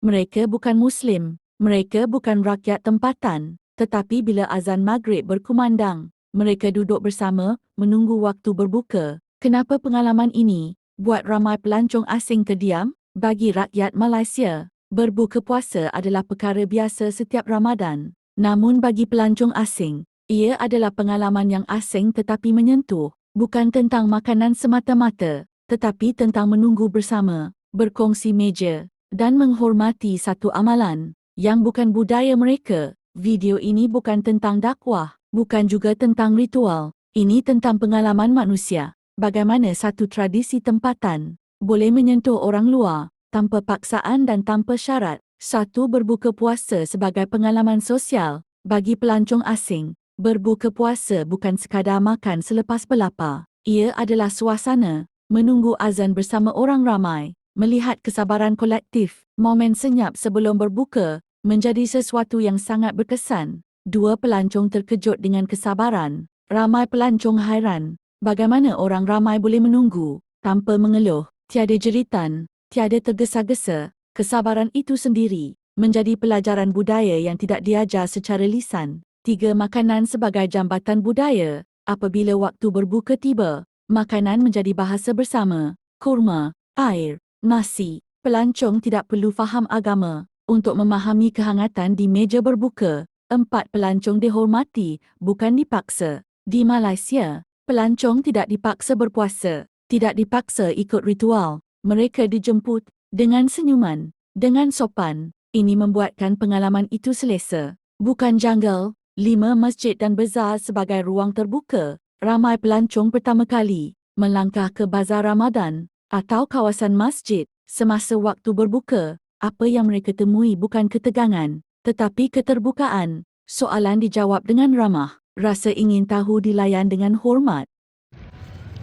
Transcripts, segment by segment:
Mereka bukan Muslim, mereka bukan rakyat tempatan, tetapi bila azan maghrib berkumandang, mereka duduk bersama menunggu waktu berbuka. Kenapa pengalaman ini buat ramai pelancong asing terdiam? Bagi rakyat Malaysia, berbuka puasa adalah perkara biasa setiap Ramadan. Namun bagi pelancong asing, ia adalah pengalaman yang asing tetapi menyentuh, bukan tentang makanan semata-mata, tetapi tentang menunggu bersama, berkongsi meja, dan menghormati satu amalan yang bukan budaya mereka. Video ini bukan tentang dakwah, bukan juga tentang ritual. Ini tentang pengalaman manusia. Bagaimana satu tradisi tempatan boleh menyentuh orang luar tanpa paksaan dan tanpa syarat. Satu, berbuka puasa sebagai pengalaman sosial bagi pelancong asing. Berbuka puasa bukan sekadar makan selepas berlapar. Ia adalah suasana menunggu azan bersama orang ramai, melihat kesabaran kolektif. Momen senyap sebelum berbuka menjadi sesuatu yang sangat berkesan. Dua, pelancong terkejut dengan kesabaran. Ramai pelancong hairan bagaimana orang ramai boleh menunggu tanpa mengeluh, tiada jeritan, tiada tergesa-gesa. Kesabaran itu sendiri menjadi pelajaran budaya yang tidak diajar secara lisan. Tiga, makanan sebagai jambatan budaya. Apabila waktu berbuka tiba, makanan menjadi bahasa bersama. Kurma, air, nasi. Pelancong tidak perlu faham agama untuk memahami kehangatan di meja berbuka. Empat, pelancong dihormati, bukan dipaksa. Di Malaysia, pelancong tidak dipaksa berpuasa, tidak dipaksa ikut ritual. Mereka dijemput dengan senyuman, dengan sopan. Ini membuatkan pengalaman itu selesa, bukan janggal. Lima, masjid dan bazar sebagai ruang terbuka. Ramai pelancong pertama kali melangkah ke bazar Ramadan atau kawasan masjid semasa waktu berbuka. Apa yang mereka temui bukan ketegangan, tetapi keterbukaan. Soalan dijawab dengan ramah. Rasa ingin tahu dilayan dengan hormat.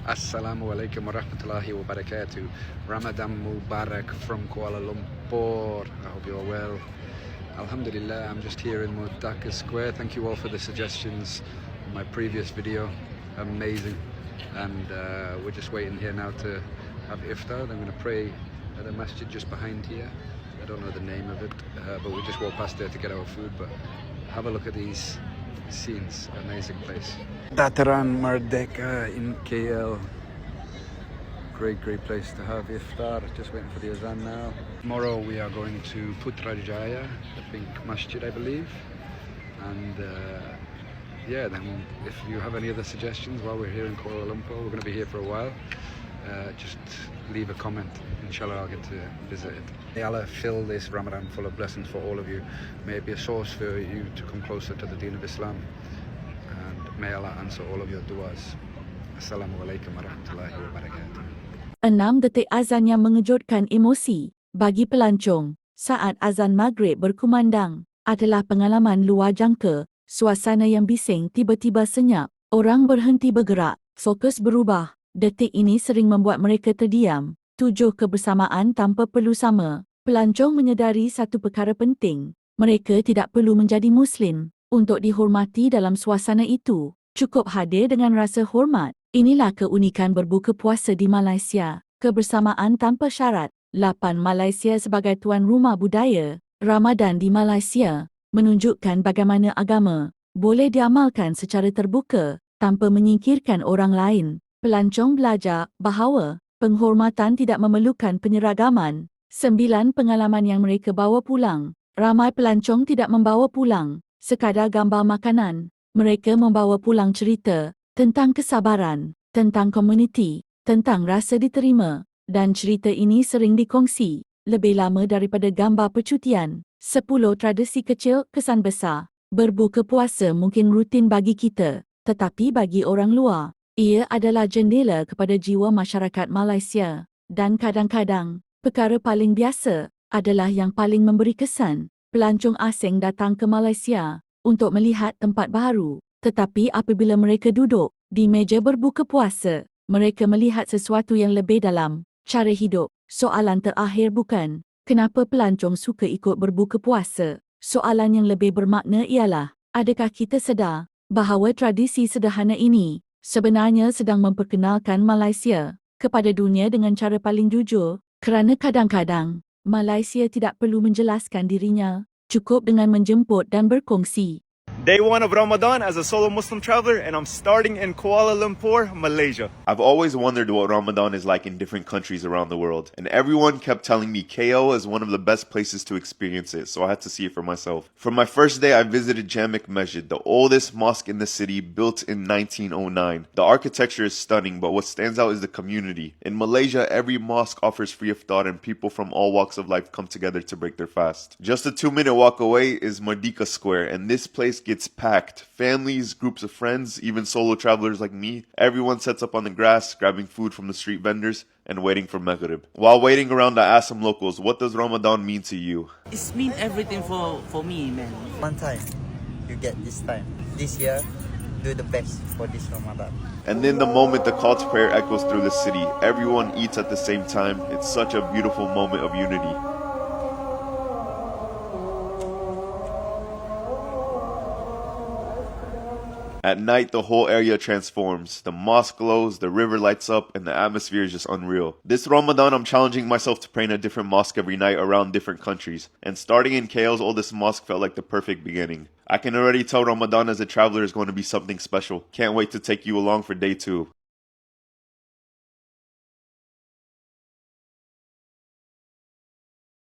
Assalamualaikum warahmatullahi wabarakatuh. Ramadan Mubarak from Kuala Lumpur. I hope you're well. Alhamdulillah, I'm just here in Mudaka Square. Thank you all for the suggestions on my previous video. Amazing. And we're just waiting here now to have iftar. I'm going to pray at the masjid just behind here. I don't know the name of it, but we just walked past there to get our food. But have a look at these scenes. Amazing place. Dataran Merdeka in KL. Great place to have iftar. Just waiting for the azan now. Tomorrow we are going to Putrajaya, the pink masjid, I believe. And yeah, then if you have any other suggestions while we're here in Kuala Lumpur, we're going to be here for a while. Just leave a comment. Inshallah, I'll get to visit it. May Allah fill this Ramadan full of blessings for all of you. May it be a source for you to come closer to the Deen of Islam. And may Allah answer all of your duas. Assalamualaikum warahmatullahi wabarakatuh. 6 detik azan yang mengejutkan emosi bagi pelancong saat azan maghrib berkumandang adalah pengalaman luar jangka. Suasana yang bising tiba-tiba senyap. Orang berhenti bergerak, fokus berubah. Detik ini sering membuat mereka terdiam. 7, kebersamaan tanpa perlu sama. Pelancong menyedari satu perkara penting. Mereka tidak perlu menjadi Muslim untuk dihormati dalam suasana itu. Cukup hadir dengan rasa hormat. Inilah keunikan berbuka puasa di Malaysia. Kebersamaan tanpa syarat. 8, Malaysia sebagai tuan rumah budaya. Ramadan di Malaysia menunjukkan bagaimana agama boleh diamalkan secara terbuka tanpa menyingkirkan orang lain. Pelancong belajar bahawa penghormatan tidak memerlukan penyeragaman. 9, pengalaman yang mereka bawa pulang. Ramai pelancong tidak membawa pulang sekadar gambar makanan. Mereka membawa pulang cerita tentang kesabaran, tentang komuniti, tentang rasa diterima, dan cerita ini sering dikongsi lebih lama daripada gambar percutian. 10, tradisi kecil kesan besar. Berbuka puasa mungkin rutin bagi kita, tetapi bagi orang luar, ia adalah jendela kepada jiwa masyarakat Malaysia. Dan kadang-kadang, perkara paling biasa adalah yang paling memberi kesan. Pelancong asing datang ke Malaysia untuk melihat tempat baru, tetapi apabila mereka duduk di meja berbuka puasa, mereka melihat sesuatu yang lebih dalam, cara hidup. Soalan terakhir bukan, kenapa pelancong suka ikut berbuka puasa? Soalan yang lebih bermakna ialah, adakah kita sedar bahawa tradisi sederhana ini sebenarnya sedang memperkenalkan Malaysia kepada dunia dengan cara paling jujur? Kerana kadang-kadang, Malaysia tidak perlu menjelaskan dirinya, cukup dengan menjemput dan berkongsi. Day 1 of Ramadan as a solo Muslim traveler, and I'm starting in Kuala Lumpur, Malaysia. I've always wondered what Ramadan is like in different countries around the world, and everyone kept telling me KL is one of the best places to experience it, so I had to see it for myself. For my first day, I visited Jamek Masjid, the oldest mosque in the city, built in 1909. The architecture is stunning, but what stands out is the community. In Malaysia, every mosque offers free iftar, and people from all walks of life come together to break their fast. Just a 2-minute walk away is Merdeka Square, and this place gets packed. Families, groups of friends, even solo travelers like me, everyone sets up on the grass, grabbing food from the street vendors and waiting for Maghrib. While waiting around, I asked some locals, what does Ramadan mean to you? It's mean everything for me, man. One time, you get this time. This year, do the best for this Ramadan. And then the moment the call to prayer echoes through the city, everyone eats at the same time. It's such a beautiful moment of unity. At night, the whole area transforms. The mosque glows, the river lights up, and the atmosphere is just unreal. This Ramadan, I'm challenging myself to pray in a different mosque every night around different countries. And starting in KL's oldest mosque felt like the perfect beginning. I can already tell Ramadan as a traveler is going to be something special. Can't wait to take you along for day 2.